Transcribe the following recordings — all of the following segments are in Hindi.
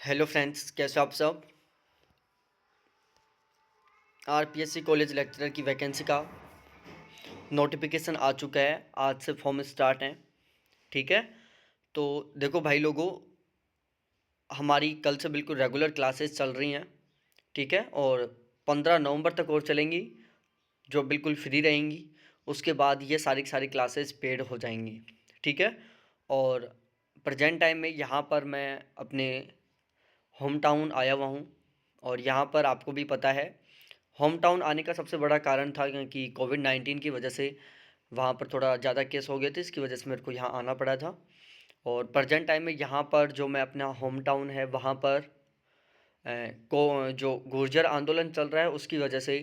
हेलो फ्रेंड्स, कैसे हो आप सब। आरपीएससी कॉलेज लेक्चरर की वैकेंसी का नोटिफिकेशन आ चुका है। आज से फॉर्म स्टार्ट हैं। ठीक है। तो देखो भाई लोगों, हमारी कल से बिल्कुल रेगुलर क्लासेस चल रही हैं। ठीक है। और 15 नवंबर तक और चलेंगी, जो बिल्कुल फ्री रहेंगी। उसके बाद ये सारी की सारी क्लासेस पेड हो जाएंगी। ठीक है। और प्रेजेंट टाइम में यहाँ पर मैं अपने होम टाउन आया हुआ हूँ। और यहाँ पर आपको भी पता है, होम टाउन आने का सबसे बड़ा कारण था कि कोविड-19 की वजह से वहाँ पर थोड़ा ज़्यादा केस हो गए थे। इसकी वजह से मेरे को यहाँ आना पड़ा था। और प्रेजेंट टाइम में यहाँ पर जो मैं अपना होम टाउन है वहाँ पर को जो गुर्जर आंदोलन चल रहा है उसकी वजह से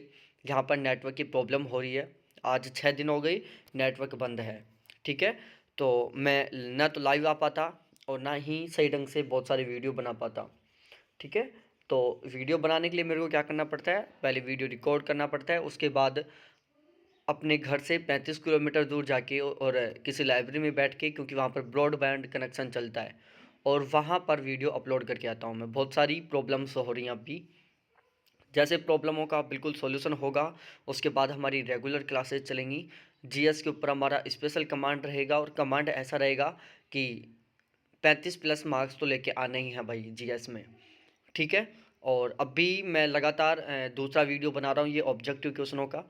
यहाँ पर नेटवर्क की प्रॉब्लम हो रही है। आज 6 दिन हो गई नेटवर्क बंद है। ठीक है। तो मैं ना तो लाइव आ पाता और ना ही सही ढंग से बहुत सारी वीडियो बना पाता। ठीक है। तो वीडियो बनाने के लिए मेरे को क्या करना पड़ता है, पहले वीडियो रिकॉर्ड करना पड़ता है। उसके बाद अपने घर से 35 किलोमीटर दूर जाके और किसी लाइब्रेरी में बैठ के, क्योंकि वहाँ पर ब्रॉडबैंड कनेक्शन चलता है, और वहाँ पर वीडियो अपलोड करके आता हूँ मैं। बहुत सारी प्रॉब्लम्स हो रही हैं अभी। जैसे प्रॉब्लमों का बिल्कुल सॉल्यूशन होगा उसके बाद हमारी रेगुलर क्लासेस चलेंगी। जीएस के ऊपर हमारा स्पेशल कमांड रहेगा, और कमांड ऐसा रहेगा कि 35+ मार्क्स तो लेके आने ही हैं भाई जीएस में। ठीक है। और अभी मैं लगातार दूसरा वीडियो बना रहा हूँ ये ऑब्जेक्टिव क्वेश्चनों का।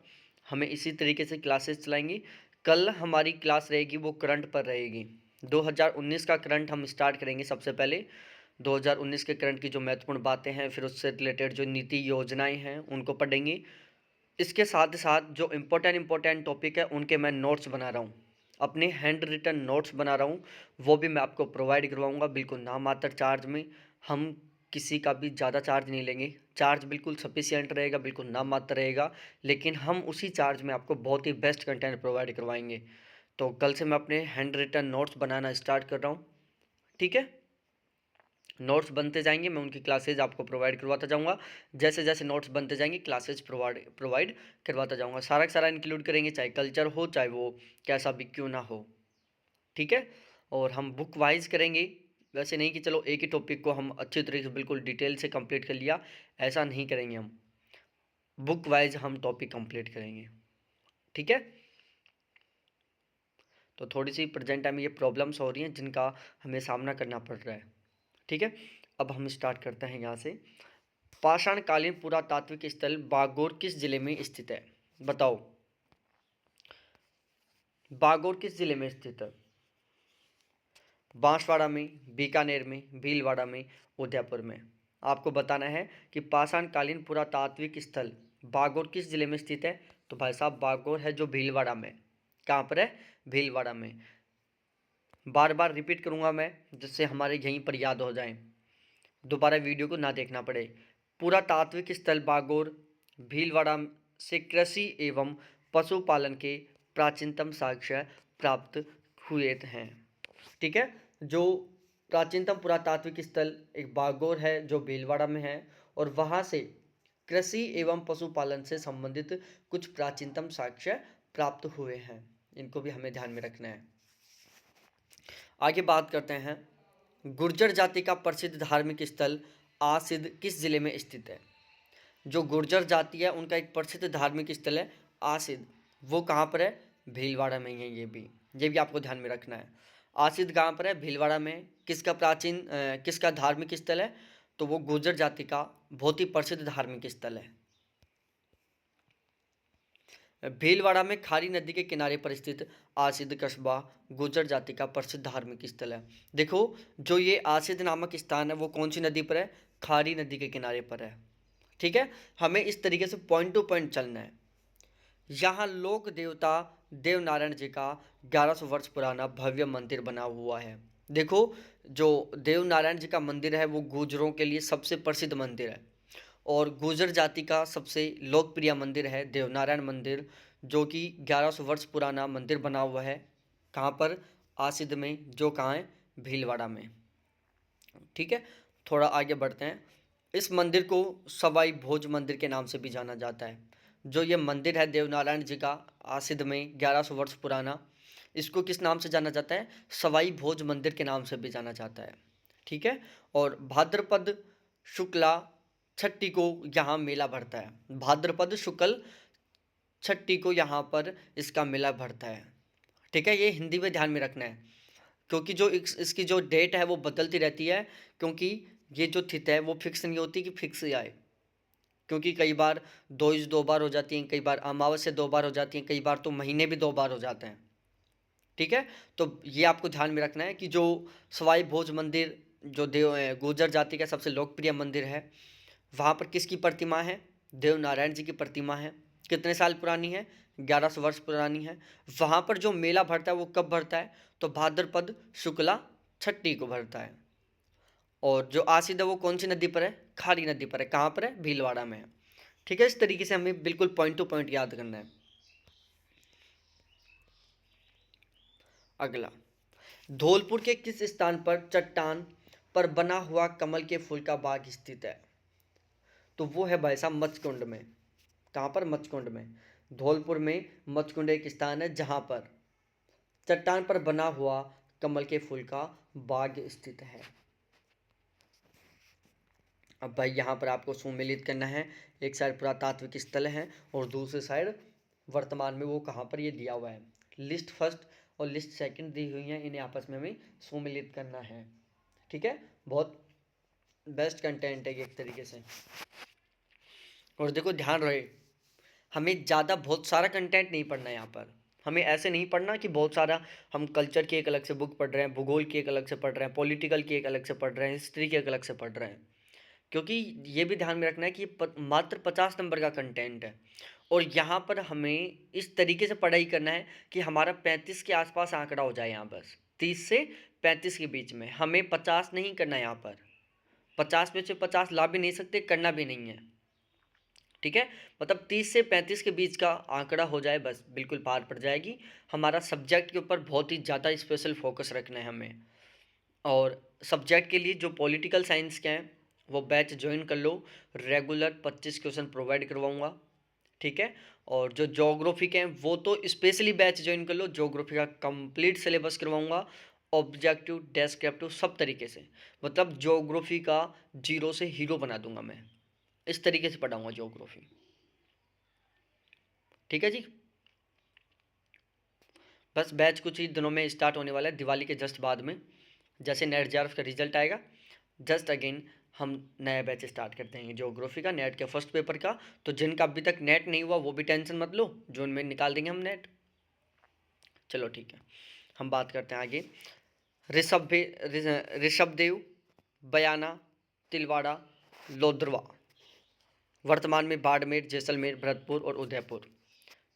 हमें इसी तरीके से क्लासेस चलाएंगी। कल हमारी क्लास रहेगी वो करंट पर रहेगी। 2019 का करंट हम स्टार्ट करेंगे सबसे पहले। 2019 के करंट की जो महत्वपूर्ण बातें हैं, फिर उससे रिलेटेड जो नीति योजनाएं हैं उनको पढ़ेंगे। इसके साथ साथ जो इम्पोर्टेंट टॉपिक है उनके मैं नोट्स बना रहा हूँ, अपने हैंड रिटन नोट्स बना रहा हूँ। वो भी मैं आपको प्रोवाइड करवाऊँगा बिल्कुल नाम मात्र चार्ज में। हम किसी का भी ज़्यादा चार्ज नहीं लेंगे। चार्ज बिल्कुल सफिशियंट रहेगा, बिल्कुल नाम मात्र रहेगा, लेकिन हम उसी चार्ज में आपको बहुत ही बेस्ट कंटेंट प्रोवाइड करवाएंगे। तो कल से मैं अपने हैंड रिटन नोट्स बनाना स्टार्ट कर रहा हूँ। ठीक है। नोट्स बनते जाएंगे, मैं उनकी क्लासेज आपको प्रोवाइड करवाता जाऊंगा। जैसे जैसे नोट्स बनते जाएंगे क्लासेज प्रोवाइड करवाता जाऊंगा। सारा का सारा इंक्लूड करेंगे, चाहे कल्चर हो चाहे वो कैसा भी क्यों ना हो। ठीक है। और हम बुक वाइज करेंगे। वैसे नहीं कि चलो एक ही टॉपिक को हम अच्छी तरीके से बिल्कुल डिटेल से कंप्लीट कर लिया, ऐसा नहीं करेंगे हम। बुक वाइज हम टॉपिक कंप्लीट करेंगे। ठीक है। तो थोड़ी सी प्रेजेंट टाइम में ये प्रॉब्लम्स हो रही हैं जिनका हमें सामना करना पड़ रहा है। ठीक है। अब हम स्टार्ट करते हैं यहाँ से। पाषाणकालीन पुरातात्विक स्थल बागोर किस जिले में स्थित है, बताओ। बागोर किस जिले में स्थित है? बांसवाड़ा में, बीकानेर में, भीलवाड़ा में, उदयपुर में। आपको बताना है कि पाषाणकालीन पुरातात्विक स्थल बागोर किस जिले में स्थित है। तो भाई साहब बागोर है जो भीलवाड़ा में। कहाँ पर है? भीलवाड़ा में। बार बार रिपीट करूंगा मैं, जिससे हमारे यहीं पर याद हो जाए, दोबारा वीडियो को ना देखना पड़े। पुरातात्विक स्थल बागोर भीलवाड़ा से कृषि एवं पशुपालन के प्राचीनतम साक्ष्य प्राप्त हुए हैं। ठीक है। जो प्राचीनतम पुरातात्विक स्थल एक बागोर है जो भीलवाड़ा में है, और वहाँ से कृषि एवं पशुपालन से संबंधित कुछ प्राचीनतम साक्ष्य प्राप्त हुए हैं। इनको भी हमें ध्यान में रखना है। आगे बात करते हैं। गुर्जर जाति का प्रसिद्ध धार्मिक स्थल आसिद किस जिले में स्थित है? जो गुर्जर जाति है उनका एक प्रसिद्ध धार्मिक स्थल है आसिद। वो कहाँ पर है? भीलवाड़ा में ही है। ये भी आपको ध्यान में रखना है। आसिद कहाँ पर है? भीलवाड़ा में। किसका धार्मिक स्थल है? तो वो गुर्जर जाति का बहुत ही प्रसिद्ध धार्मिक स्थल है। भीलवाड़ा में खारी नदी के किनारे पर स्थित आसिद कस्बा गुर्जर जाति का प्रसिद्ध धार्मिक स्थल है। देखो, जो ये आसिद नामक स्थान है वो कौन सी नदी पर है? खारी नदी के किनारे पर है। ठीक है। हमें इस तरीके से पॉइंट टू पॉइंट चलना है। यहाँ लोक देवता देवनारायण जी का 1100 वर्ष पुराना भव्य मंदिर बना हुआ है। देखो, जो देवनारायण जी का मंदिर है वो गुर्जरों के लिए सबसे प्रसिद्ध मंदिर है, और गुर्जर जाति का सबसे लोकप्रिय मंदिर है देवनारायण मंदिर, जो कि 1100 वर्ष पुराना मंदिर बना हुआ है। कहाँ पर? आसिद में, जो कहाँ है? भीलवाड़ा में। ठीक है। थोड़ा आगे बढ़ते हैं। इस मंदिर को सवाई भोज मंदिर के नाम से भी जाना जाता है। जो ये मंदिर है देवनारायण जी का आसिद में 1100 वर्ष पुराना, इसको किस नाम से जाना जाता है? सवाई भोज मंदिर के नाम से भी जाना जाता है। ठीक है। और भाद्रपद शुक्ला छठी को यहाँ मेला भरता है। भाद्रपद शुक्ल छठी को यहाँ पर इसका मेला भरता है। ठीक है, ये हिंदी में ध्यान में रखना है, क्योंकि जो इसकी जो डेट है वो बदलती रहती है, क्योंकि ये जो तिथि है वो फिक्स नहीं होती कि फिक्स ही आए, क्योंकि कई बार दोइज 2 बार हो जाती हैं, कई बार अमावस्या 2 बार हो जाती हैं, कई बार तो महीने भी 2 बार हो जाते हैं। ठीक है, तो ये आपको ध्यान में रखना है कि जो सवाई भोज मंदिर जो गुर्जर जाति का सबसे लोकप्रिय मंदिर है, वहाँ पर किसकी प्रतिमा है? देव नारायण जी की प्रतिमा है। कितने साल पुरानी है? 1100 वर्ष पुरानी है। वहाँ पर जो मेला भरता है वो कब भरता है? तो भाद्रपद शुक्ला छठी को भरता है। और जो आसिद है वो कौन सी नदी पर है? खारी नदी पर है। कहाँ पर है? भीलवाड़ा में है। ठीक है, इस तरीके से हमें बिल्कुल पॉइंट टू पॉइंट याद करना है। अगला, धौलपुर के किस स्थान पर चट्टान पर बना हुआ कमल के फूल का बाग स्थित है? तो वो है भाई साहब मचकुंड में। कहाँ पर? मचकुंड में। धौलपुर में मचकुंड एक स्थान है जहाँ पर चट्टान पर बना हुआ कमल के फूल का बाग स्थित है। अब भाई यहाँ पर आपको सुमेलित करना है, एक साइड पुरातात्विक स्थल है और दूसरी साइड वर्तमान में वो कहाँ पर ये दिया हुआ है। लिस्ट फर्स्ट और लिस्ट सेकंड दी हुई है, इन्हें आपस में हमें सुमेलित करना है। ठीक है, बहुत बेस्ट कंटेंट है ये एक तरीके से। और देखो ध्यान रहे, हमें ज़्यादा बहुत सारा कंटेंट नहीं पढ़ना है यहाँ पर। हमें ऐसे नहीं पढ़ना कि बहुत सारा हम कल्चर की एक अलग से बुक पढ़ रहे हैं, भूगोल की एक अलग से पढ़ रहे हैं, पॉलिटिकल की एक अलग से पढ़ रहे हैं, हिस्ट्री की एक अलग से पढ़ रहे हैं, क्योंकि ये भी ध्यान में रखना है कि मात्र 50 नंबर का कंटेंट है। और यहाँ पर हमें इस तरीके से पढ़ाई करना है कि हमारा 35 के आसपास आंकड़ा हो जाए। यहाँ बस 30 से 35 के बीच में, हमें 50 नहीं करना है। यहाँ पर 50 में से 50 ला भी नहीं सकते, करना भी नहीं है। ठीक है, मतलब 30 से 35 के बीच का आंकड़ा हो जाए बस, बिल्कुल पार पड़ जाएगी। हमारा सब्जेक्ट के ऊपर बहुत ही ज़्यादा स्पेशल फोकस रखना है हमें। और सब्जेक्ट के लिए जो पॉलिटिकल साइंस के हैं वो बैच ज्वाइन कर लो, रेगुलर 25 क्वेश्चन प्रोवाइड करवाऊंगा। ठीक है, और जो ज्योग्राफी के हैं वो तो स्पेशली बैच ज्वाइन कर लो, ज्योग्राफी का कंप्लीट सिलेबस करवाऊंगा, ऑब्जेक्टिव डेस्क्रिप्टिव सब तरीके से। मतलब ज्योग्राफी का जीरो से हीरो बना दूंगा मैं, इस तरीके से पढ़ाऊंगा ज्योग्राफी। ठीक है जी, बस बैच कुछ ही दिनों में स्टार्ट होने वाला है, दिवाली के जस्ट बाद में। जैसे नेट जेआरएफ का रिजल्ट आएगा, जस्ट अगेन हम नया बैच स्टार्ट करते हैं ज्योग्राफी का, नेट के फर्स्ट पेपर का। तो जिनका अभी तक नेट नहीं हुआ वो भी टेंशन मत लो, जून में निकाल देंगे हम नेट। चलो ठीक है, हम बात करते हैं आगे। ऋषभदेव, बयाना, तिलवाड़ा, लोधरवा, वर्तमान में बाड़मेर, जैसलमेर, भरतपुर और उदयपुर।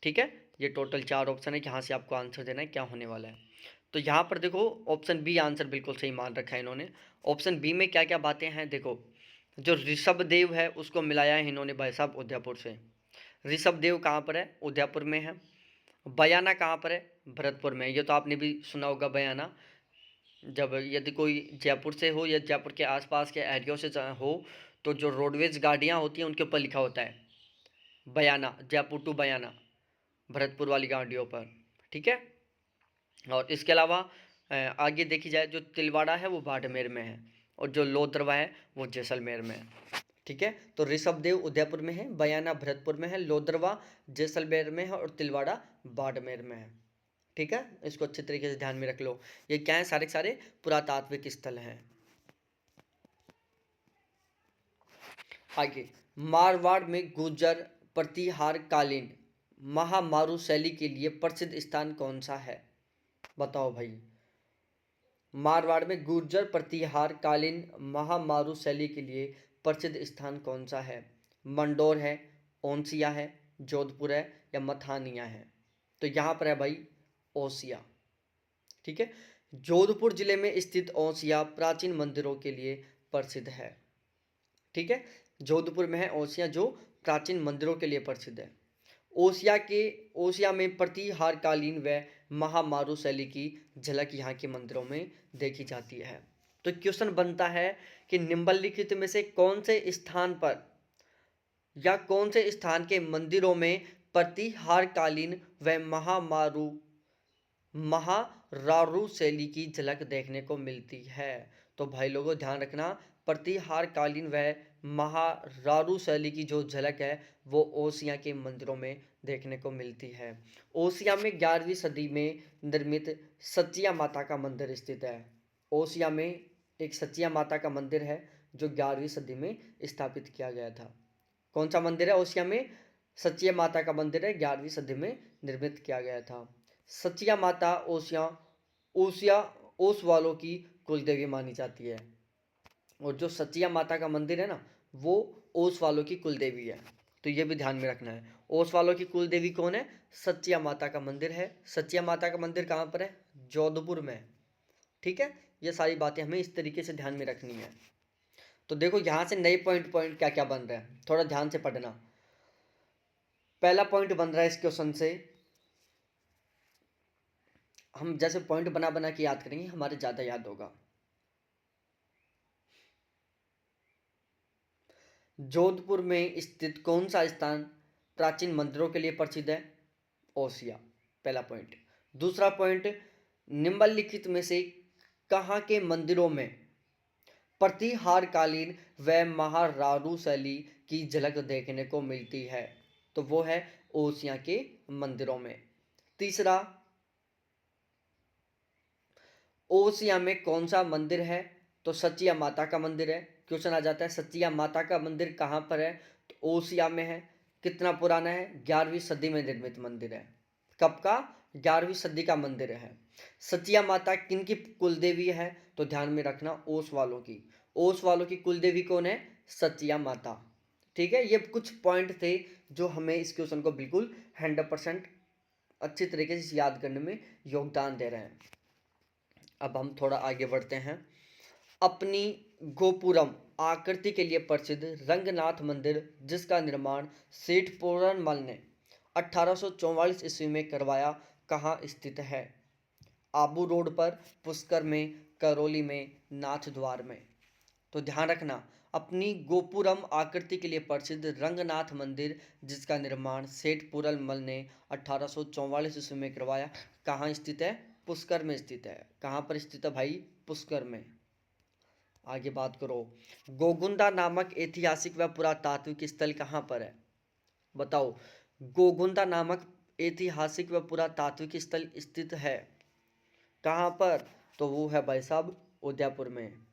ठीक है, ये टोटल 4 ऑप्शन है, यहाँ से आपको आंसर देना है क्या होने वाला है। तो यहाँ पर देखो ऑप्शन बी आंसर बिल्कुल सही मान रखा है इन्होंने। ऑप्शन बी में क्या क्या बातें हैं देखो, जो ऋषभदेव है उसको मिलाया है इन्होंने भाई साहब उदयपुर से। ऋषभदेव कहाँ पर है? उदयपुर में है। बयाना कहाँ पर है? भरतपुर में। ये तो आपने भी सुना होगा बयाना, जब यदि कोई जयपुर से हो या जयपुर के आसपास के एरिया से हो तो जो रोडवेज गाड़ियाँ होती हैं उनके ऊपर लिखा होता है बयाना, जयपुर टू बयाना, भरतपुर वाली गाड़ियों पर। ठीक है, और इसके अलावा आगे देखी जाए जो तिलवाड़ा है वो बाड़मेर में है और जो लोधरवा है वो जैसलमेर में है। ठीक है, तो ऋषभदेव उदयपुर में है, बयाना भरतपुर में है, लोधरवा जैसलमेर में है और तिलवाड़ा बाड़मेर में है। ठीक है, इसको अच्छे तरीके से ध्यान में रख लो। ये क्या है? सारे के सारे पुरातात्विक स्थल हैं। आगे, मारवाड़ में गुर्जर प्रतिहार कालीन महामारू शैली के लिए प्रसिद्ध स्थान कौन सा है? बताओ भाई। मारवाड़ में गुर्जर प्रतिहार कालीन महामारू शैली के लिए प्रसिद्ध स्थान कौन सा है? मंडोर है, ओंसिया है, जोधपुर है या मथानिया है? तो यहाँ पर है भाई ओसिया। ठीक है, जोधपुर जिले में स्थित ओसिया प्राचीन मंदिरों के लिए प्रसिद्ध है। ठीक है, जोधपुर में है ओसिया जो प्राचीन मंदिरों के लिए प्रसिद्ध है। ओसिया में प्रतिहारकालीन व महामारू शैली की झलक यहाँ के मंदिरों में देखी जाती है। तो क्वेश्चन बनता है कि निम्नलिखित में से कौन से स्थान पर या कौन से स्थान के मंदिरों में प्रतिहारकालीन व महारारू शैली की झलक देखने को मिलती है? तो भाई लोगों ध्यान रखना, प्रतिहारकालीन व महारारू शैली की जो झलक है वो ओसिया के मंदिरों में देखने को मिलती है। ओसिया में 11वीं सदी में निर्मित सचिया माता का मंदिर स्थित है। ओसिया में एक सचिया माता का मंदिर है जो 11वीं सदी में स्थापित किया गया था। कौन सा मंदिर है ओसिया में? सचिया माता का मंदिर है, 11वीं सदी में निर्मित किया गया था। सचिया माता ओसिया ओसिया ओस वालों की कुलदेवी मानी जाती है। और जो सचिया माता का मंदिर है ना, वो ओस वालों की कुलदेवी है। तो ये भी ध्यान में रखना है। ओस वालों की कुलदेवी कौन है? सचिया माता का मंदिर है। सचिया माता का मंदिर कहाँ पर है? जोधपुर में। ठीक है, ये सारी बातें हमें इस तरीके से ध्यान में रखनी है। तो देखो यहाँ से नए पॉइंट पॉइंट क्या क्या बन रहे हैं, थोड़ा ध्यान से पढ़ना। पहला पॉइंट बन रहा है इस क्वेश्चन से, हम जैसे पॉइंट बना बना के याद करेंगे हमारे ज़्यादा याद होगा। जोधपुर में स्थित कौन सा स्थान प्राचीन मंदिरों के लिए प्रसिद्ध है? ओसिया, पहला पॉइंट। दूसरा पॉइंट, निम्नलिखित में से कहाँ के मंदिरों में प्रतिहारकालीन व महारारू शैली की झलक देखने को मिलती है? तो वो है ओसिया के मंदिरों में। तीसरा, ओसिया में कौन सा मंदिर है? तो सचिया माता का मंदिर है। क्वेश्चन आ जाता है सचिया माता का मंदिर कहाँ पर है? तो ओसिया में है। कितना पुराना है? 11वीं सदी में निर्मित मंदिर है। कब का? 11वीं सदी का मंदिर है। सचिया माता किन की कुलदेवी है? तो ध्यान में रखना, ओस वालों की। ओस वालों की कुलदेवी कौन है? सचिया माता। ठीक है, ये कुछ पॉइंट थे जो हमें इस क्वेश्चन को बिल्कुल 100% अच्छी तरीके से याद करने में योगदान दे रहे हैं। अब हम थोड़ा आगे बढ़ते हैं। अपनी गोपुरम आकृति के लिए प्रसिद्ध रंगनाथ मंदिर जिसका निर्माण सेठ पूरनमल ने 1844 ईस्वी में करवाया, कहाँ स्थित है? आबू रोड पर, पुष्कर में, करौली में, नाथ द्वार में। तो ध्यान रखना, अपनी गोपुरम आकृति के लिए प्रसिद्ध रंगनाथ मंदिर जिसका निर्माण सेठ पूरनमल ने 1844 ईस्वी में करवाया, कहाँ स्थित है? पुष्कर में स्थित है। कहाँ पर स्थित है भाई? पुष्कर में। आगे बात करो, गोगुंदा नामक ऐतिहासिक व पुरातात्विक स्थल कहाँ पर है? बताओ, गोगुंदा नामक ऐतिहासिक व पुरातात्विक स्थल स्थित है कहाँ पर? तो वो है भाई साहब उदयपुर में।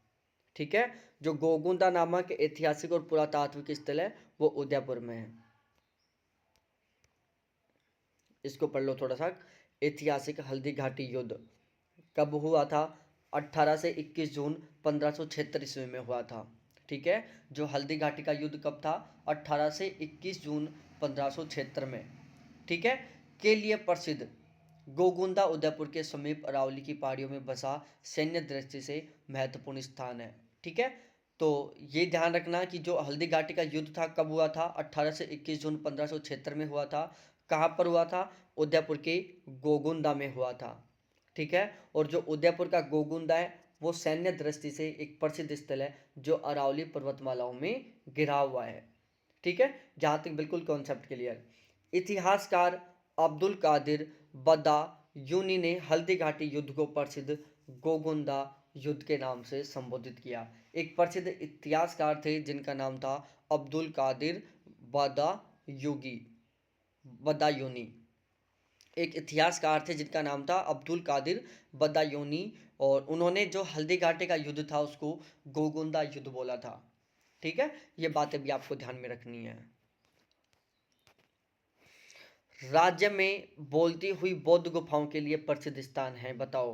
ठीक है, जो गोगुंदा नामक ऐतिहासिक और पुरातात्विक स्थल है वो उदयपुर में है। इसको पढ़ लो थोड़ा सा। ऐतिहासिक हल्दी घाटी युद्ध कब हुआ था? 18 से 21 जून 1576 ईस्वी में हुआ था। ठीक है, जो हल्दी घाटी का युद्ध कब था? 18 से 21 जून 1576 में। ठीक है, के लिए प्रसिद्ध गोगुंदा उदयपुर के समीप अरावली की पहाड़ियों में बसा सैन्य दृष्टि से महत्वपूर्ण स्थान है। ठीक है, तो ये ध्यान रखना कि जो हल्दी घाटी का युद्ध था कब हुआ था? 18 से 21 जून 1576 में हुआ था। कहाँ पर हुआ था? उदयपुर के गोगुंदा में हुआ था। ठीक है, और जो उदयपुर का गोगुंदा है वो सैन्य दृष्टि से एक प्रसिद्ध स्थल है जो अरावली पर्वतमालाओं में घिरा हुआ है। ठीक है, जहाँ तक बिल्कुल कॉन्सेप्ट क्लियर। इतिहासकार अब्दुल कादिर बदायूनी ने हल्दी घाटी युद्ध को प्रसिद्ध गोगुंदा युद्ध के नाम से संबोधित किया। एक प्रसिद्ध इतिहासकार थे जिनका नाम था अब्दुल कादिर बदायूनी। एक इतिहासकार थे जिनका नाम था अब्दुल कादिर बदायूनी, और उन्होंने जो हल्दी घाटी का युद्ध था उसको गोगुंदा युद्ध बोला था। ठीक है, ये बातें भी आपको ध्यान में रखनी है। राज्य में बोलती हुई बौद्ध गुफाओं के लिए प्रसिद्ध स्थान है? बताओ,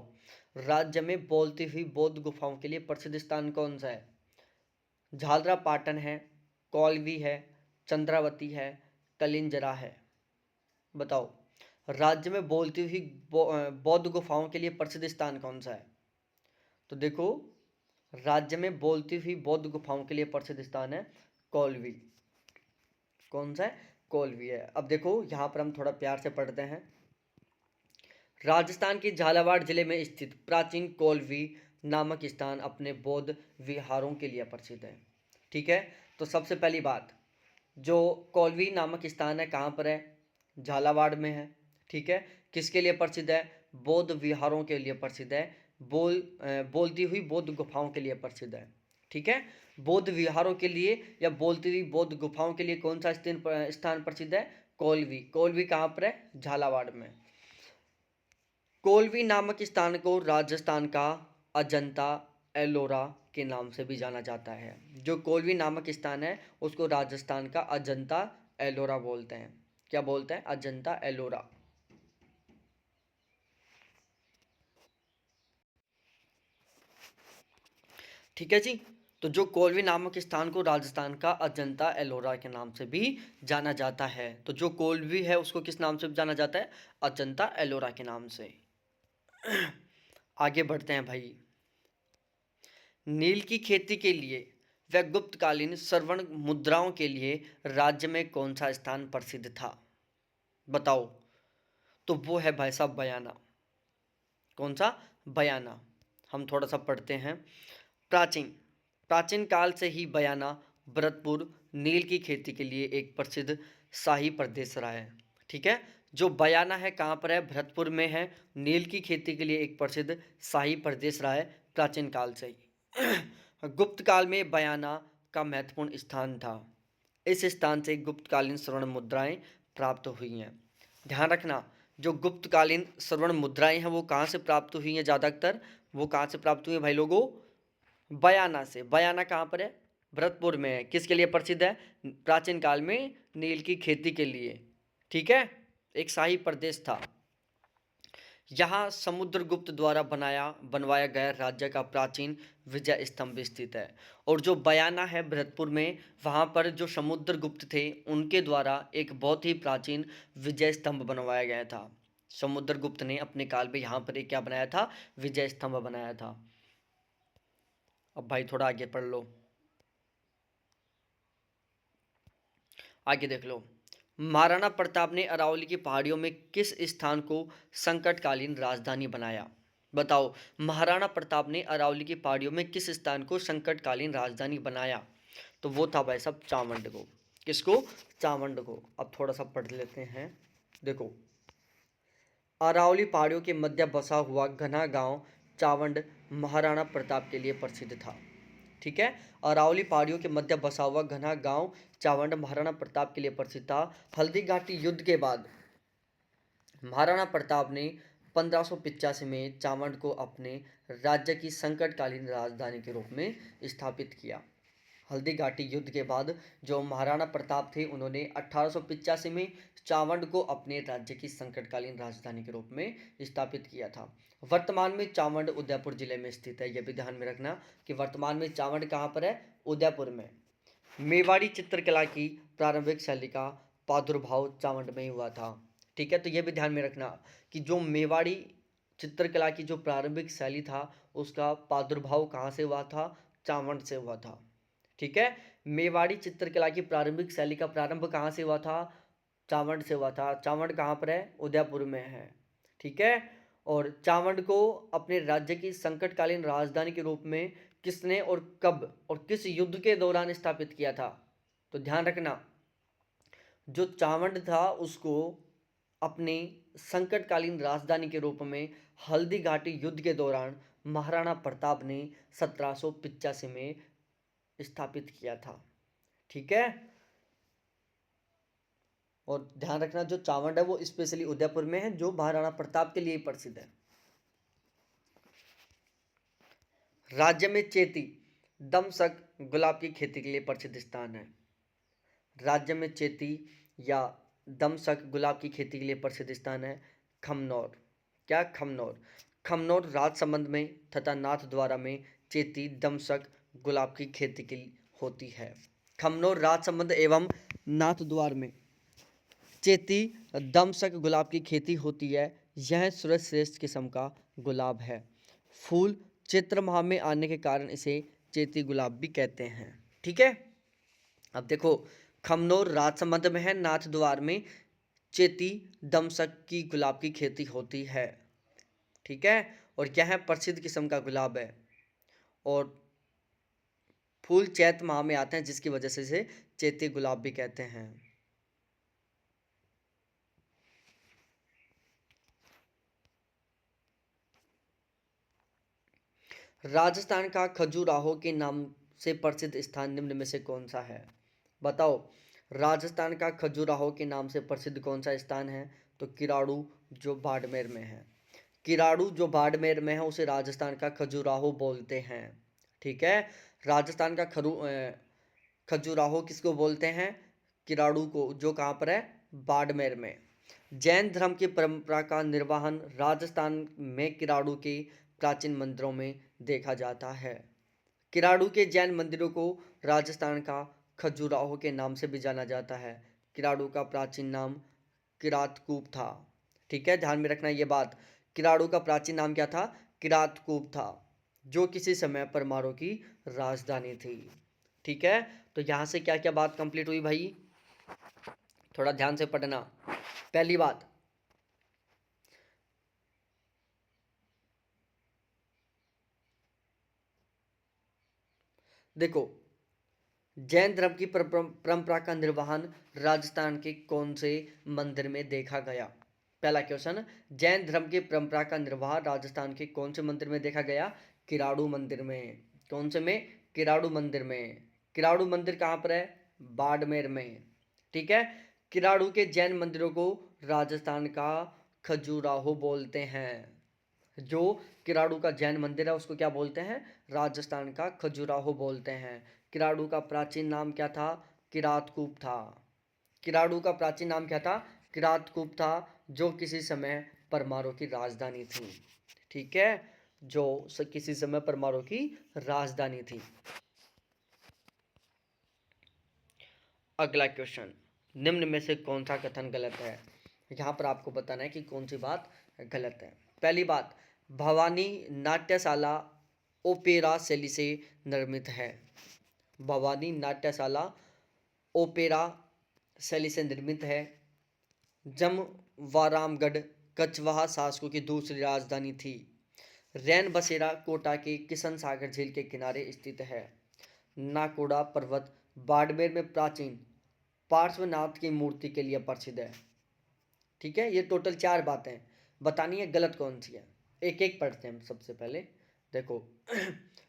राज्य में बोलती हुई बौद्ध गुफाओं के लिए प्रसिद्ध स्थान कौन सा है? झालरा पाटन है, कौलवी है, चंद्रावती है, कलिंजरा है। बताओ, राज्य में बोलती हुई बौद्ध गुफाओं के लिए प्रसिद्ध स्थान कौन सा है? तो देखो, राज्य में बोलती हुई बौद्ध गुफाओं के लिए प्रसिद्ध स्थान है कौलवी। कौन सा है? कौलवी है। अब देखो यहाँ पर हम थोड़ा प्यार से पढ़ते हैं। राजस्थान के झालावाड़ जिले में स्थित प्राचीन कौलवी नामक स्थान अपने बौद्ध विहारों के लिए प्रसिद्ध है। ठीक है, तो सबसे पहली बात, जो कौलवी नामक स्थान है कहाँ पर है? झालावाड़ में है। ठीक है, किसके लिए प्रसिद्ध है? बौद्ध विहारों के लिए प्रसिद्ध है। बोलती हुई बौद्ध गुफाओं के लिए प्रसिद्ध है। ठीक है, बौद्ध विहारों के लिए या बोलती हुई बौद्ध गुफाओं के लिए कौन सा स्थान प्रसिद्ध है? कोलवी। कोलवी कहाँ पर है? झालावाड़ में। कोलवी नामक स्थान को राजस्थान का अजंता एलोरा के नाम से भी जाना जाता है। जो कोलवी नामक स्थान है उसको राजस्थान का अजंता एलोरा बोलते हैं। क्या बोलते हैं? अजंता एलोरा। ठीक है जी। तो जो कोलवी नामक स्थान को राजस्थान का अजंता एलोरा के नाम से भी जाना जाता है। तो जो कोलवी है उसको किस नाम से जाना जाता है? अजंता एलोरा के नाम से। आगे बढ़ते हैं भाई। नील की खेती के लिए व गुप्तकालीन स्वर्ण मुद्राओं के लिए राज्य में कौन सा स्थान प्रसिद्ध था? बताओ। तो वो है भाई साहब बयाना। कौन सा? बयाना। हम थोड़ा सा पढ़ते हैं। प्राचीन प्राचीन काल से ही बयाना भरतपुर नील की खेती के लिए एक प्रसिद्ध शाही प्रदेश रहा है। ठीक है, जो बयाना है कहाँ पर है? भरतपुर में है। नील की खेती के लिए एक प्रसिद्ध शाही प्रदेश रहा है प्राचीन काल से ही। गुप्त काल में बयाना का महत्वपूर्ण स्थान था। इस स्थान से गुप्तकालीन स्वर्ण मुद्राएं प्राप्त हुई हैं। ध्यान रखना, जो गुप्तकालीन स्वर्ण मुद्राएं हैं वो कहाँ से प्राप्त हुई हैं? ज़्यादातर वो कहाँ से प्राप्त हुई हैं भाई लोगों? बयाना से। बयाना कहाँ पर है? भरतपुर में है। किसके लिए प्रसिद्ध है? प्राचीन काल में नील की खेती के लिए। ठीक है, एक शाही प्रदेश था। यहाँ समुद्रगुप्त द्वारा बनवाया गया राज्य का प्राचीन विजय स्तंभ स्थित है। और जो बयाना है भरतपुर में, वहाँ पर जो समुद्रगुप्त थे उनके द्वारा एक बहुत ही प्राचीन विजय स्तंभ बनवाया गया था। समुद्रगुप्त ने अपने काल में यहाँ पर एक क्या बनाया था? विजय स्तंभ बनाया था। अब भाई थोड़ा आगे पढ़ लो, आगे देख लो। महाराणा प्रताप ने अरावली की पहाड़ियों में किस स्थान को संकटकालीन राजधानी बनाया? बताओ, महाराणा प्रताप ने अरावली की पहाड़ियों में किस स्थान को संकटकालीन राजधानी बनाया? तो वो था भाई साहब चावंड को। किसको? चावंड को। अब थोड़ा सा पढ़ लेते हैं। देखो, अरावली पहाड़ियों के मध्य बसा हुआ घना गांव चावंड महाराणा प्रताप के लिए प्रसिद्ध था। ठीक है, अरावली पहाड़ियों के मध्य बसा हुआ घना गांव चावंड महाराणा प्रताप के लिए प्रसिद्ध था। हल्दी घाटी युद्ध के बाद महाराणा प्रताप ने 1585 में चावंड को अपने राज्य की संकटकालीन राजधानी के रूप में स्थापित किया। हल्दी घाटी युद्ध के बाद जो महाराणा प्रताप थे उन्होंने 1885 में चावंड को अपने राज्य की संकटकालीन राजधानी के रूप में स्थापित किया था। वर्तमान में चावंड उदयपुर जिले में स्थित है। यह भी ध्यान में रखना कि वर्तमान में चावंड कहाँ पर है? उदयपुर में। मेवाड़ी चित्रकला की प्रारंभिक शैली का प्रादुर्भाव चावंड में ही हुआ था। ठीक है, तो यह भी ध्यान में रखना कि जो मेवाड़ी चित्रकला की जो प्रारंभिक शैली था उसका प्रादुर्भाव कहाँ से हुआ था? चावंड से हुआ था। ठीक है, मेवाड़ी चित्रकला की प्रारंभिक शैली का प्रारंभ कहाँ से हुआ था? चावंड से हुआ था। चावंड कहाँ पर है? उदयपुर में है। ठीक है, और चावंड को अपने राज्य की संकटकालीन राजधानी के रूप में किसने और कब और किस युद्ध के दौरान स्थापित किया था? तो ध्यान रखना, जो चावंड था उसको अपने संकटकालीन राजधानी के रूप में हल्दी घाटी युद्ध के दौरान महाराणा प्रताप ने 1785 में स्थापित किया था। ठीक है, और ध्यान रखना जो चावंड है वो स्पेशली उदयपुर में है, जो महाराणा प्रताप के लिए प्रसिद्ध है। राज्य में चेती दमसक गुलाब की खेती के लिए प्रसिद्ध स्थान है। राज्य में चेती या दमसक गुलाब की खेती के लिए प्रसिद्ध स्थान है खमनौर। क्या? खमनौर। खमनौर राजसमंद में तथा नाथद्वारा में चेती दमसक गुलाब की खेती की होती है। खमनौर राजसमंद एवं नाथद्वार में चेती दमसक गुलाब की खेती होती है। यह सर्वश्रेष्ठ किस्म का गुलाब है। फूल चैत्र माह में आने के कारण इसे चेती गुलाब भी कहते हैं। ठीक है, अब देखो, खमनौर राजसमंद में है, नाथद्वार में चेती दमसक की गुलाब की खेती होती है। ठीक है, और क्या है? प्रसिद्ध किस्म का गुलाब है और फूल चैत्र माह में आते हैं जिसकी वजह से इसे चेती गुलाब भी कहते हैं। राजस्थान का खजुराहो के नाम से प्रसिद्ध स्थान निम्न में से कौन सा है? बताओ, राजस्थान का खजुराहो के नाम से प्रसिद्ध कौन सा स्थान है? तो किराड़ू, जो बाड़मेर में है। किराड़ू जो बाड़मेर में है उसे राजस्थान का खजुराहो बोलते हैं। ठीक है, राजस्थान का खजुराहो किसको बोलते हैं? किराड़ू को, जो कहाँ पर है? बाड़मेर में। जैन धर्म की परंपरा का निर्वहन राजस्थान में किराड़ू के प्राचीन मंदिरों में देखा जाता है। किराड़ू के जैन मंदिरों को राजस्थान का खजुराहो के नाम से भी जाना जाता है। किराड़ू का प्राचीन नाम किरातकूप था। ठीक है, ध्यान में रखना ये बात। किराड़ू का प्राचीन नाम क्या था? किरातकूप था, जो किसी समय परमारों की राजधानी थी। ठीक है, तो यहाँ से क्या क्या बात कंप्लीट हुई भाई? थोड़ा ध्यान से पढ़ना। पहली बात, देखो, जैन धर्म की परंपरा का निर्वहन राजस्थान के कौन से मंदिर में देखा गया? पहला क्वेश्चन, जैन धर्म की परंपरा का निर्वाह राजस्थान के कौन से मंदिर में देखा गया? किराड़ू मंदिर में। कौन से में? किराड़ू मंदिर में। किराड़ू मंदिर कहाँ पर है? बाड़मेर में। ठीक है, किराड़ू के जैन मंदिरों को राजस्थान का खजुराहो बोलते हैं। जो किराड़ू का जैन मंदिर है उसको क्या बोलते हैं? राजस्थान का खजुराहो बोलते हैं। किराड़ू का प्राचीन नाम क्या था? किरातकूप था। किराड़ू का प्राचीन नाम क्या था? किरातकूप था, जो किसी समय परमारों की राजधानी थी। ठीक है, जो किसी समय परमारों की राजधानी थी। अगला क्वेश्चन, निम्न में से कौन सा कथन गलत है? यहाँ पर आपको बताना है कि कौन सी बात गलत है। पहली बात, भवानी नाट्यशाला ओपेरा शैली से निर्मित है। भवानी नाट्यशाला ओपेरा शैली से निर्मित है। जमवारामगढ़ कछवाहा शासकों की दूसरी राजधानी थी। रैन बसेरा कोटा के किशन सागर झील के किनारे स्थित है। नाकोड़ा पर्वत बाड़मेर में प्राचीन पार्श्वनाथ की मूर्ति के लिए प्रसिद्ध है। ठीक है, ये टोटल 4 बातें बतानी है, गलत कौन सी है? एक एक पढ़ते हैं हम। सबसे पहले देखो,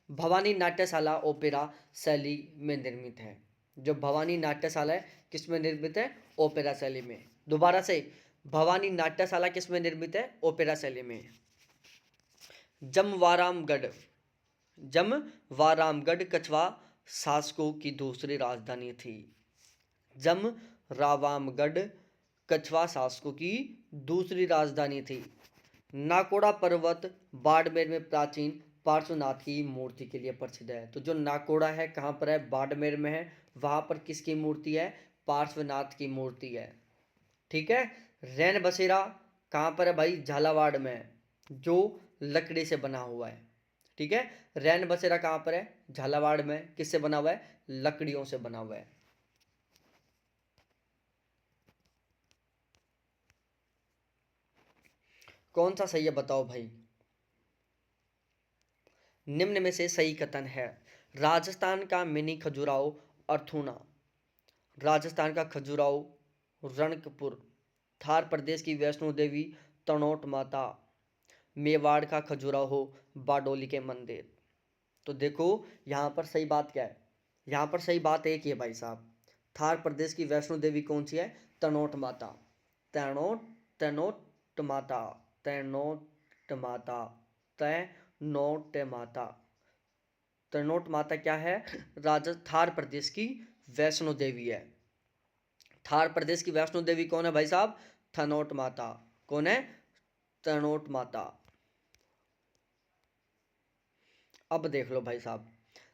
भवानी नाट्यशाला ओपेरा शैली में निर्मित है। जो भवानी नाट्यशाला है किस में निर्मित है? ओपेरा शैली में। दोबारा से, भवानी नाट्यशाला किस में निर्मित है? ओपेरा शैली में। जमवारामगढ़, जमवारामगढ़ कछवा शासकों की दूसरी राजधानी थी। जमरावामगढ़ कछवा शासकों की दूसरी राजधानी थी। नाकोड़ा पर्वत बाड़मेर में प्राचीन पार्श्वनाथ की मूर्ति के लिए प्रसिद्ध है। तो जो नाकोड़ा है कहाँ पर है? बाड़मेर में है। वहाँ पर किसकी मूर्ति है? पार्श्वनाथ की मूर्ति है। ठीक है, रैन बसेरा कहाँ पर है भाई? झालावाड़ में है, जो लकड़ी से बना हुआ है। ठीक है, रैन बसेरा कहाँ पर है? झालावाड़ में। किससे बना हुआ है? लकड़ियों से बना हुआ है। कौन सा सही है बताओ भाई? निम्न में से सही कथन है, राजस्थान का मिनी खजुराहो अर्थूना, राजस्थान का खजुराहो रणकपुर, थार प्रदेश की वैष्णो देवी तनोट माता, मेवाड़ का खजुराहो बारडोली के मंदिर। तो देखो, यहाँ पर सही बात क्या है? यहाँ पर सही बात एक ही है भाई साहब। थार प्रदेश की वैष्णो देवी कौन सी है? तनोट माता। तैनोट तैनोट माता तैनोट माता तैनोट माता। तैनोट माता क्या है? थार प्रदेश की वैष्णो देवी है। थार प्रदेश की वैष्णो देवी कौन है भाई साहब? थनोट माता। कौन है? तैनोट माता। अब देख लो भाई साहब,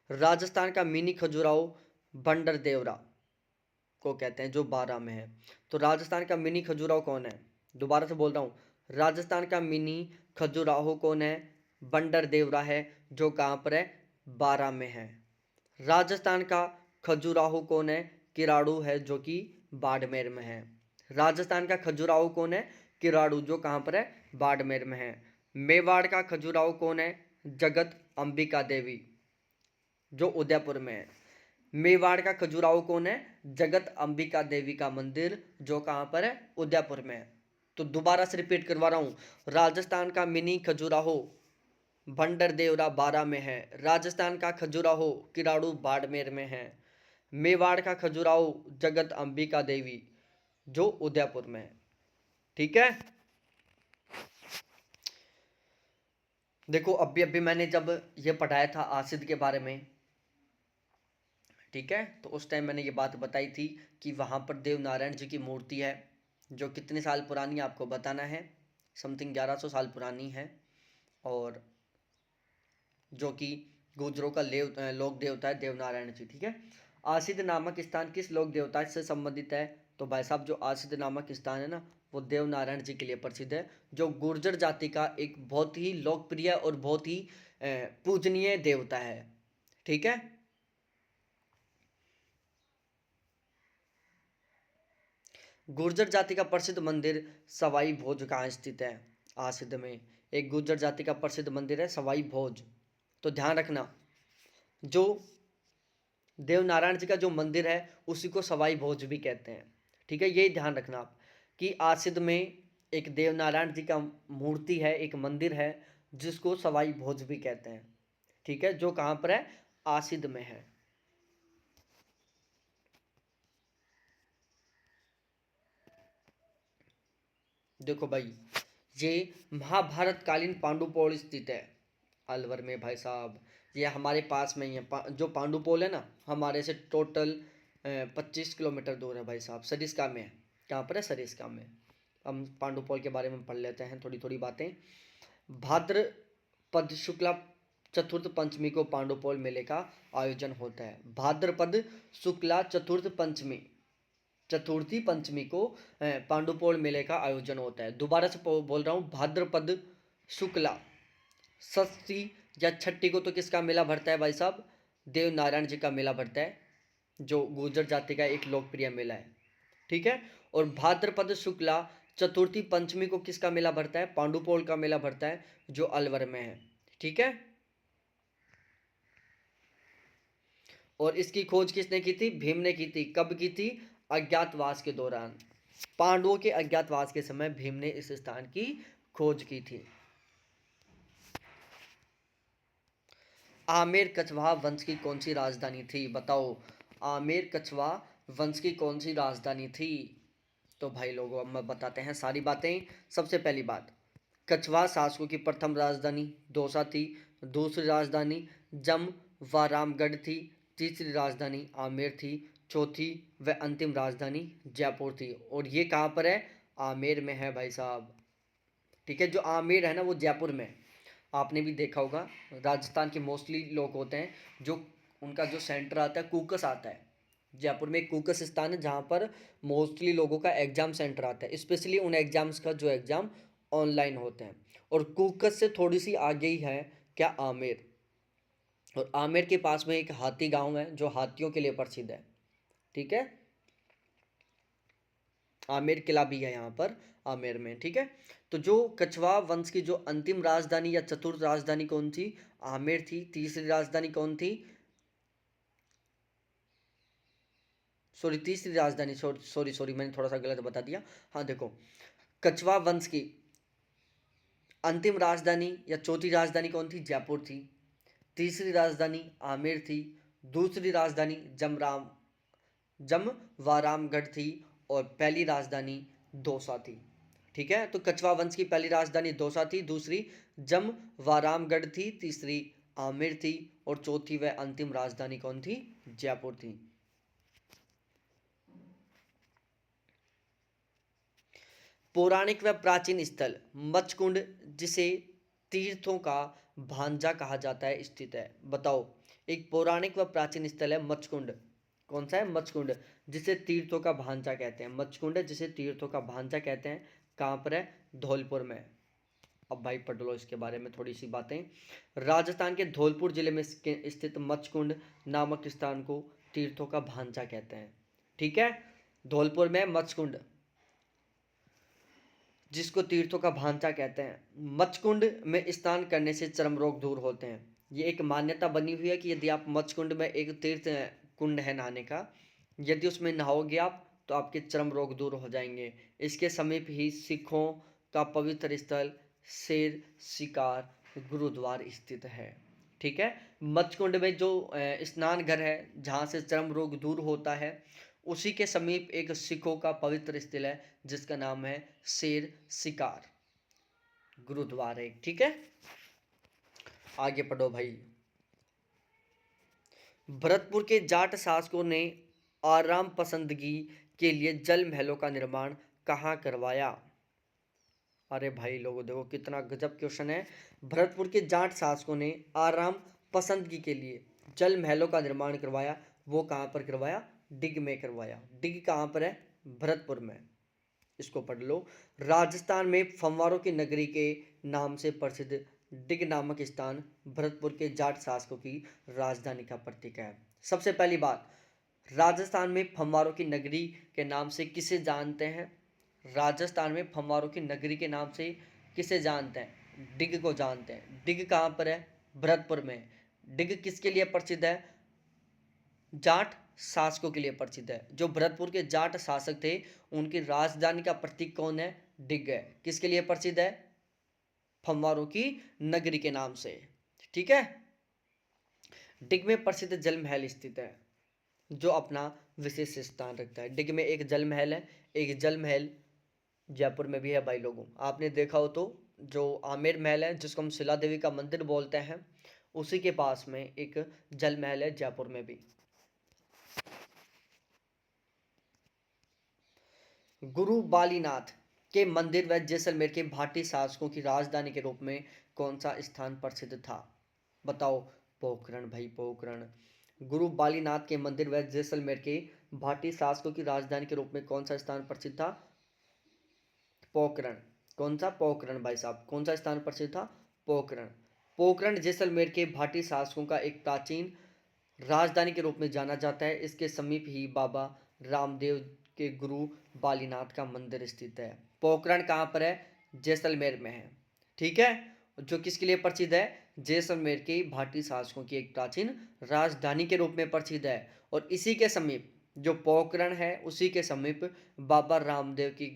राजस्थान का मिनी खजुराहो बंडर देवरा को कहते हैं, जो बारां में है। तो राजस्थान का मिनी खजुराहो कौन है? दोबारा से बोल रहा हूँ, राजस्थान का मिनी खजुराहो कौन है? बंडर देवरा है, जो कहाँ पर है? बारां में है। राजस्थान का खजुराहो कौन है? किराड़ू है, जो कि बाड़मेर में है। राजस्थान का खजुराहो कौन है? किराड़ू, जो कहाँ पर है? बाड़मेर में है। मेवाड़ का खजुराहो कौन है? जगत अंबिका देवी, जो उदयपुर में है। मेवाड़ का खजुराहो कौन है? जगत अंबिका देवी का मंदिर, जो कहाँ पर है? उदयपुर में है। तो दोबारा से रिपीट करवा रहा हूँ, राजस्थान का मिनी खजुराहो भंडर देवरा बारा में है, राजस्थान का खजुराहो किराड़ू बाड़मेर में है, मेवाड़ का खजुराहो जगत अंबिका देवी जो उदयपुर में है। ठीक है, देखो अभी अभी मैंने जब ये पढ़ाया था आसिद के बारे में, ठीक है, तो उस टाइम मैंने ये बात बताई थी कि वहाँ पर देव नारायण जी की मूर्ति है जो कितने साल पुरानी आपको बताना है, समथिंग 1100 साल पुरानी है, और जो कि गुर्जरों का लोक देवता है देव नारायण जी। ठीक है, आसिद नामक स्थान किस लोक देवता से संबंधित है? तो भाई साहब जो आसिद नामक स्थान है ना, वो देव नारायण जी के लिए प्रसिद्ध है, जो गुर्जर जाति का एक बहुत ही लोकप्रिय और बहुत ही पूजनीय देवता है। ठीक है, गुर्जर जाति का प्रसिद्ध मंदिर सवाई भोज कहाँ स्थित है? आसिद में एक गुर्जर जाति का प्रसिद्ध मंदिर है सवाई भोज। तो ध्यान रखना, जो देव नारायण जी का जो मंदिर है उसी को सवाई भोज भी कहते हैं। ठीक है, यही ध्यान रखना आप कि आसिद में एक देव नारायण जी का मूर्ति है, एक मंदिर है जिसको सवाई भोज भी कहते हैं। ठीक है, जो कहाँ पर है? आसिद में है। देखो भाई, ये महाभारत कालीन पांडुपोल स्थित है अलवर में भाई साहब, ये हमारे पास में ही है। जो पांडुपोल है ना, हमारे से टोटल 25 किलोमीटर दूर है भाई साहब, सरिस्का में है। कहाँ पर है? सरिस्का में। हम पांडुपोल के बारे में पढ़ लेते हैं थोड़ी थोड़ी बातें। भाद्रपद शुक्ला चतुर्थ पंचमी को पांडुपोल मेले का आयोजन होता है। भाद्रपद शुक्ला चतुर्थ पंचमी, चतुर्थी पंचमी को पांडुपोल मेले का आयोजन होता है। दोबारा से बोल रहा हूँ, भाद्रपद शुक्ला षष्ठी या छठी को तो किसका मेला भरता है भाई साहब? देव नारायण जी का मेला भरता है, जो गुर्जर जाति का एक लोकप्रिय मेला है। ठीक है, और भाद्रपद शुक्ला चतुर्थी पंचमी को किसका मेला भरता है? पांडुपोल का मेला भरता है, जो अलवर में है। ठीक है, और इसकी खोज किसने की थी? भीम ने की थी। कब की थी? अज्ञातवास के दौरान, पांडवों के अज्ञातवास के समय भीम ने इस स्थान की खोज की थी। आमेर कछवाहा वंश की कौन सी राजधानी थी? बताओ, आमेर कछवाहा वंश की कौन सी राजधानी थी? तो भाई लोगों, अब मैं बताते हैं सारी बातें। सबसे पहली बात, कछवाहा शासकों की प्रथम राजधानी दौसा थी, दूसरी राजधानी जमवारामगढ़ थी, तीसरी राजधानी आमेर थी, चौथी व अंतिम राजधानी जयपुर थी। और ये कहाँ पर है? आमेर में है भाई साहब। ठीक है, जो आमेर है ना, वो जयपुर में है। आपने भी देखा होगा, राजस्थान के मोस्टली लोग होते हैं जो उनका जो सेंटर आता है कूकस आता है। जयपुर में एक कूकस स्थान है जहाँ पर मोस्टली लोगों का एग्जाम सेंटर आता है, स्पेशली उन एग्जाम्स का जो एग्ज़ाम ऑनलाइन होते हैं। और कूकस से थोड़ी सी आगे ही है क्या? आमेर। और आमेर के पास में एक हाथी गांव है जो हाथियों के लिए प्रसिद्ध है। ठीक है, आमेर किला भी है यहाँ पर आमेर में। ठीक है, तो जो कछवाहा वंश की जो अंतिम राजधानी या चतुर्थ राजधानी कौन थी? आमेर थी। तीसरी राजधानी कौन थी? सॉरी, तीसरी राजधानी, सॉरी सॉरी मैंने थोड़ा सा गलत बता दिया। हाँ देखो, कछवाहा वंश की अंतिम राजधानी या चौथी राजधानी कौन थी? जयपुर थी। तीसरी राजधानी आमेर थी। दूसरी राजधानी जमवारामगढ़ थी। और पहली राजधानी दौसा थी। ठीक है, तो कछवाहा वंश की पहली राजधानी दौसा थी, दूसरी जमवारामगढ़ थी, तीसरी आमेर थी, और चौथी व अंतिम राजधानी कौन थी? जयपुर थी। पौराणिक व प्राचीन स्थल मचकुंड, जिसे तीर्थों का भांजा कहा जाता है, स्थित है। बताओ, एक पौराणिक व प्राचीन स्थल है मचकुंड। कौन सा है? मचकुंड, जिसे तीर्थों का भांजा कहते हैं। मचकुंड है जिसे तीर्थों का भांजा कहते हैं। कहाँ पर है? धौलपुर में। अब भाई पढ़ लो इसके बारे में थोड़ी सी बातें। राजस्थान के धौलपुर जिले में स्थित मचकुंड नामक स्थान को तीर्थों का भांजा कहते हैं। ठीक है, धौलपुर में मचकुंड, जिसको तीर्थों का भांजा कहते हैं। मचकुंड में स्नान करने से चर्म रोग दूर होते हैं। ये एक मान्यता बनी हुई है कि यदि आप मचकुंड में, एक तीर्थ कुंड है नहाने का, यदि उसमें नहाओगे आप तो आपके चर्म रोग दूर हो जाएंगे। इसके समीप ही सिखों का पवित्र स्थल शेर शिकार गुरुद्वार स्थित है। ठीक है। मचकुंड में जो स्नान घर है जहाँ से चर्म रोग दूर होता है, उसी के समीप एक सिखों का पवित्र स्थल है जिसका नाम है शेर शिकार गुरुद्वारा एक। ठीक है, आगे पढ़ो भाई। भरतपुर के जाट शासकों ने आराम पसंदगी के लिए जल महलों का निर्माण कहाँ करवाया? अरे भाई लोगों देखो कितना गजब क्वेश्चन है। भरतपुर के जाट शासकों ने आराम पसंदगी के लिए जल महलों का निर्माण करवाया, वो कहाँ पर करवाया? डिग में करवाया। डिग कहाँ पर है? भरतपुर में। इसको पढ़ लो। राजस्थान में फव्वारों की नगरी के नाम से प्रसिद्ध डिग नामक स्थान भरतपुर के जाट शासकों की राजधानी का प्रतीक है। सबसे पहली बात, राजस्थान में फव्वारों की नगरी के नाम से किसे जानते हैं? राजस्थान में फव्वारों की नगरी के नाम से किसे जानते हैं? डिग को जानते हैं। डिग कहाँ पर है? भरतपुर में। डिग किसके लिए प्रसिद्ध है? जाट शासकों के लिए प्रसिद्ध है। जो भरतपुर के जाट शासक थे उनकी राजधानी का प्रतीक कौन है? डिग है। किसके लिए प्रसिद्ध है? फव्वारों की नगरी के नाम से। ठीक है। डिग में प्रसिद्ध जल महल स्थित है जो अपना विशेष स्थान रखता है। डिग में एक जल महल है। एक जल महल जयपुर में भी है भाई लोगों। आपने देखा हो तो जो आमेर महल है जिसको हम शिला देवी का मंदिर बोलते हैं, उसी के पास में एक जल महल है जयपुर में भी। गुरु बालीनाथ के मंदिर व जैसलमेर के भाटी शासकों की राजधानी के रूप में कौन सा स्थान प्रसिद्ध था? बताओ। पोखरण भाई, पोखरण। गुरु बालीनाथ के मंदिर व जैसलमेर के भाटी शासकों की राजधानी के रूप में कौन सा स्थान प्रसिद्ध था? पोखरण। कौन सा? पोखरण भाई साहब। कौन सा स्थान प्रसिद्ध था? पोखरण। पोखरण जैसलमेर के भाटी शासकों का एक प्राचीन राजधानी के रूप में जाना जाता है। इसके समीप ही बाबा रामदेव के गुरु बालीनाथ का मंदिर स्थित है। पोखरण कहाँ पर है? जैसलमेर में है। ठीक है। जो किसके लिए प्रसिद्ध है? जैसलमेर के भाटी शासकों की एक प्राचीन राजधानी के रूप में प्रसिद्ध है। और इसी के समीप जो पोखरण है उसी के समीप बाबा रामदेव के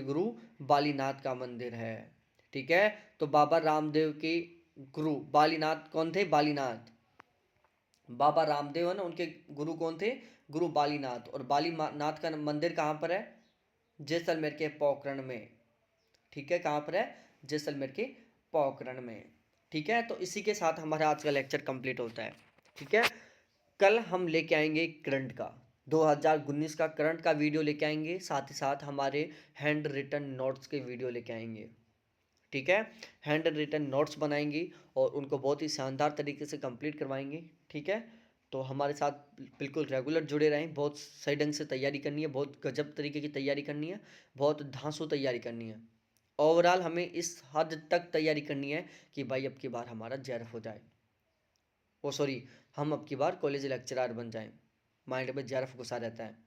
गुरु बालीनाथ का मंदिर है। ठीक है। तो बाबा रामदेव के गुरु बालीनाथ कौन थे? बालीनाथ। बाबा रामदेव है ना, उनके गुरु कौन थे? गुरु बालीनाथ। और बालीनाथ का मंदिर कहाँ पर है? जैसलमेर के पोखरण में। ठीक है। कहाँ पर है? जैसलमेर के पोखरण में। ठीक है। तो इसी के साथ हमारा आज का लेक्चर कंप्लीट होता है। ठीक है। कल हम लेके आएंगे करंट का 2019 का करंट का वीडियो लेके आएंगे, साथ ही साथ हमारे हैंड रिटन नोट्स के वीडियो लेके आएंगे। ठीक है। हैंड रिटन नोट्स बनाएंगे और उनको बहुत ही शानदार तरीके से कंप्लीट करवाएंगे। ठीक है। तो हमारे साथ बिल्कुल रेगुलर जुड़े रहें। बहुत सही ढंग से तैयारी करनी है, बहुत गजब तरीके की तैयारी करनी है, बहुत धांसू तैयारी करनी है। ओवरऑल हमें इस हद तक तैयारी करनी है कि भाई अब की बार हमारा जेआरएफ हो जाए। ओ सॉरी, हम अब की बार कॉलेज लेक्चरर बन जाएं। माइंड में जेआरएफ घुसा रहता है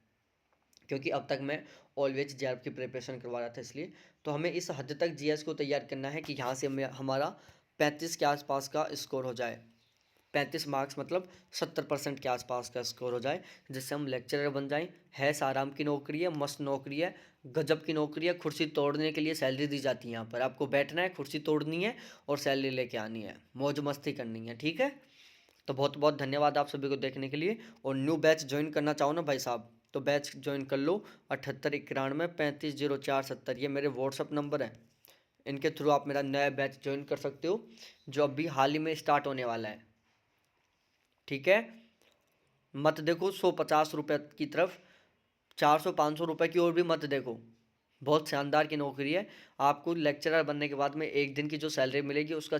क्योंकि अब तक मैं ऑलवेज जेआरएफ की प्रिपरेशन करवा रहा था, इसलिए। तो हमें इस हद तक जीएस को तैयार करना है कि यहाँ से हमारा 35 के आसपास का स्कोर हो जाए। 35 मार्क्स मतलब 70% के आसपास का स्कोर हो जाए, जिससे हम लेक्चरर बन जाएं। है साराम की नौकरी है, मस्त नौकरी है, गजब की नौकरी है। कुर्सी तोड़ने के लिए सैलरी दी जाती है यहाँ पर। आपको बैठना है, कुर्सी तोड़नी है और सैलरी लेके आनी है, मौज मस्ती करनी है। ठीक है। तो बहुत बहुत धन्यवाद आप सभी को देखने के लिए। और न्यू बैच ज्वाइन करना चाहो ना भाई साहब, तो बैच ज्वाइन कर लो। 7891 350470, ये मेरे व्हाट्सअप नंबर है। इनके थ्रू आप मेरा नया बैच ज्वाइन कर सकते हो जो अभी हाल ही में स्टार्ट होने वाला है। ठीक है। मत देखो 150 रुपये की तरफ, 400 500 रुपये की ओर भी मत देखो। बहुत शानदार की नौकरी है। आपको लेक्चरर बनने के बाद में एक दिन की जो सैलरी मिलेगी उसका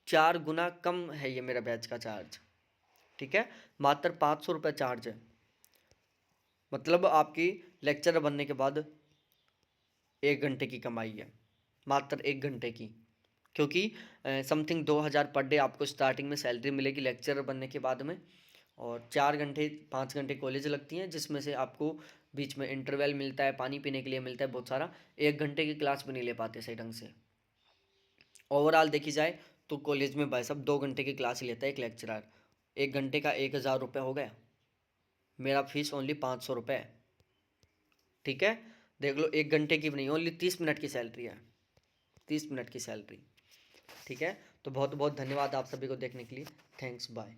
4 गुना कम है ये मेरा बैच का चार्ज। ठीक है। मात्र 500 रुपये चार्ज है। मतलब आपकी लेक्चरर बनने के बाद 1 घंटे की कमाई है, मात्र 1 घंटे की। क्योंकि समथिंग 2000 पर डे आपको स्टार्टिंग में सैलरी मिलेगी लेक्चरर बनने के बाद में। और 4 घंटे 5 घंटे कॉलेज लगती हैं, जिसमें से आपको बीच में इंटरवल मिलता है, पानी पीने के लिए मिलता है बहुत सारा। 1 घंटे की क्लास भी नहीं ले पाते सही ढंग से। ओवरऑल देखी जाए तो कॉलेज में भाई साहब 2 घंटे की क्लास ही लेता है एक लेक्चरर। 1 घंटे का 1000 रुपये हो गया। मेरा फीस ओनली 500 रुपये है। ठीक है। देख लो, 1 घंटे की भी नहीं, ओनली 30 मिनट की सैलरी है। 30 मिनट की सैलरी। ठीक है, तो बहुत बहुत धन्यवाद आप सभी को देखने के लिए। Thanks, bye.